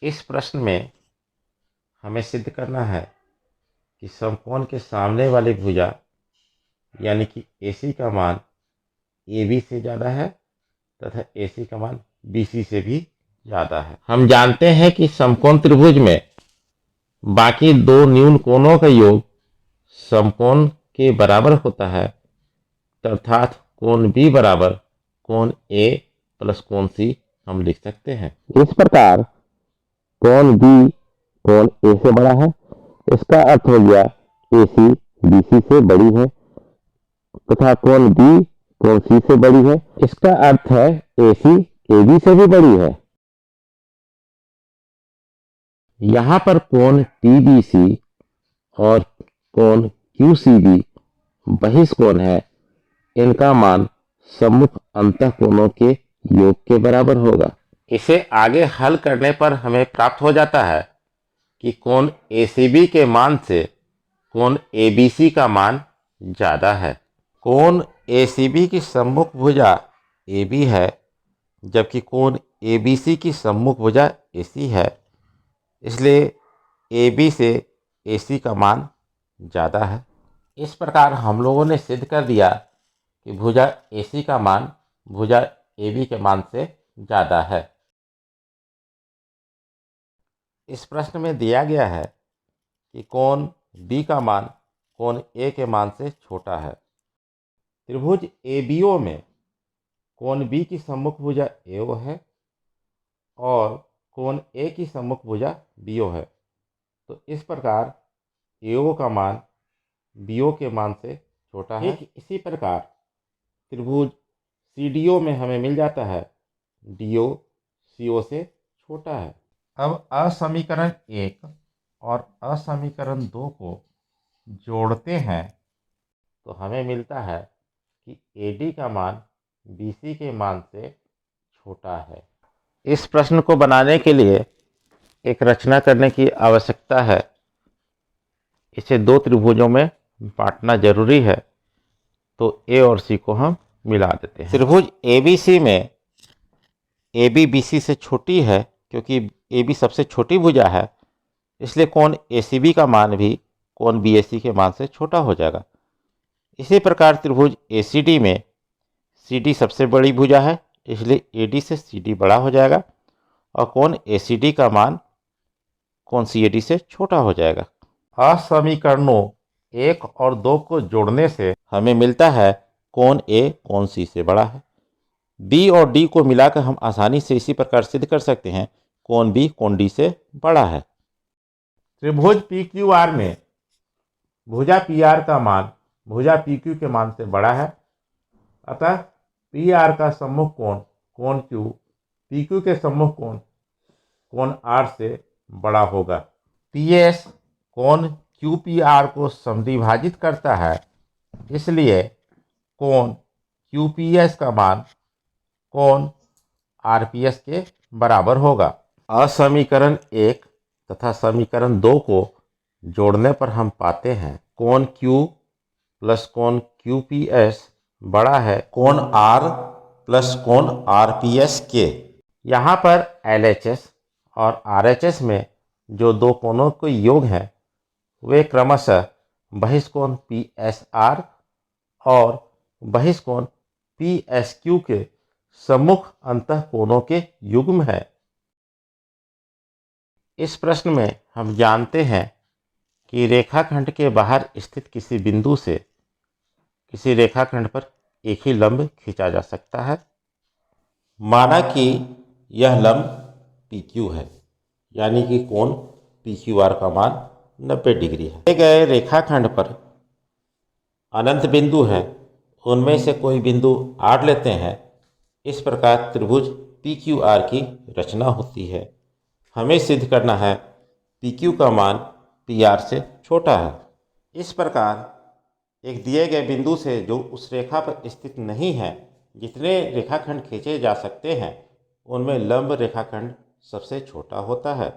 इस प्रश्न में हमें सिद्ध करना है कि समकोण के सामने वाली भुजा यानी कि AC का मान AB से ज़्यादा है तथा AC का मान BC से भी ज़्यादा है। हम जानते हैं कि समकोण त्रिभुज में बाकी दो न्यून कोणों का योग समकोण के बराबर होता है, अर्थात कोण B बराबर कोण A प्लस कोण C हम लिख सकते हैं। इस प्रकार कोण B कोण A से बड़ा है, इसका अर्थ हो गया AC BC से बड़ी है तथा कोण B कोण C से बड़ी है, इसका अर्थ है AC AB से भी बड़ी है। यहाँ पर कोण TBC और कोण QCB बहिष्कोण है, इनका मान सम्मुख अंतःकोणों के योग के बराबर होगा। इसे आगे हल करने पर हमें प्राप्त हो जाता है कि कोण ACB के मान से कोण ABC का मान ज़्यादा है। कोण ACB की सम्मुख भुजा AB है, जबकि कोण ABC की सम्मुख भुजा AC है, इसलिए AB से AC का मान ज़्यादा है। इस प्रकार हम लोगों ने सिद्ध कर दिया कि भुजा AC का मान भुजा AB के मान से ज़्यादा है। इस प्रश्न में दिया गया है कि कोण B का मान कोण A के मान से छोटा है। त्रिभुज ABO में कोण B की सम्मुख भुजा AO है और कोण A की सम्मुख भुजा BO है, तो इस प्रकार AO का मान BO के मान से छोटा है। इसी प्रकार त्रिभुज CDO में हमें मिल जाता है DO CO से छोटा है। अब असमीकरण 1 और असमीकरण 2 को जोड़ते हैं तो हमें मिलता है कि AD का मान BC के मान से छोटा है। इस प्रश्न को बनाने के लिए एक रचना करने की आवश्यकता है। इसे दो त्रिभुजों में बांटना जरूरी है, तो A और C को हम मिला देते हैं। त्रिभुज ABC में AB BC से छोटी है, क्योंकि AB सबसे छोटी भुजा है, इसलिए कोण ACB का मान भी कोण BAC के मान से छोटा हो जाएगा। इसी प्रकार त्रिभुज ACD में CD सबसे बड़ी भुजा है, इसलिए AD से CD बड़ा हो जाएगा और कोण ACD का मान कोण CAD से छोटा हो जाएगा। असमीकरणों 1 और 2 को जोड़ने से हमें मिलता है कोण A कोण C से बड़ा है। B और D को मिलाकर हम आसानी से इसी प्रकार सिद्ध कर सकते हैं कोण B कोण D से बड़ा है। त्रिभुज PQR में भुजा PR का मान भुजा PQ के मान से बड़ा है, अतः PR का सम्मुख कोण कोण Q PQ के सम्मुख कोण कोण R से बड़ा होगा। PS कोण QPR को समद्विभाजित करता है, इसलिए कोण QPS का मान कोण RPS के बराबर होगा। असमीकरण 1 तथा समीकरण 2 को जोड़ने पर हम पाते हैं कोण Q प्लस कोण QPS बड़ा है कोण R प्लस कोण RPS के। यहाँ पर LHS और RHS में जो दो कोणों के योग हैं वे क्रमशः बहिष्कोण PSR और बहिष्कोण PSQ के सम्मुख अंतःकोणों के युग्म है। इस प्रश्न में हम जानते हैं कि रेखाखंड के बाहर स्थित किसी बिंदु से किसी रेखाखंड पर एक ही लंब खींचा जा सकता है। माना कि यह लंब PQ है, यानी कि कोण PQR का मान 90 डिग्री है। दिए गए रेखाखंड पर अनंत बिंदु हैं, उनमें से कोई बिंदु R लेते हैं। इस प्रकार त्रिभुज PQR की रचना होती है। हमें सिद्ध करना है PQ का मान PR से छोटा है। इस प्रकार एक दिए गए बिंदु से जो उस रेखा पर स्थित नहीं है, जितने रेखाखंड खींचे जा सकते हैं उनमें लंब रेखाखंड सबसे छोटा होता है।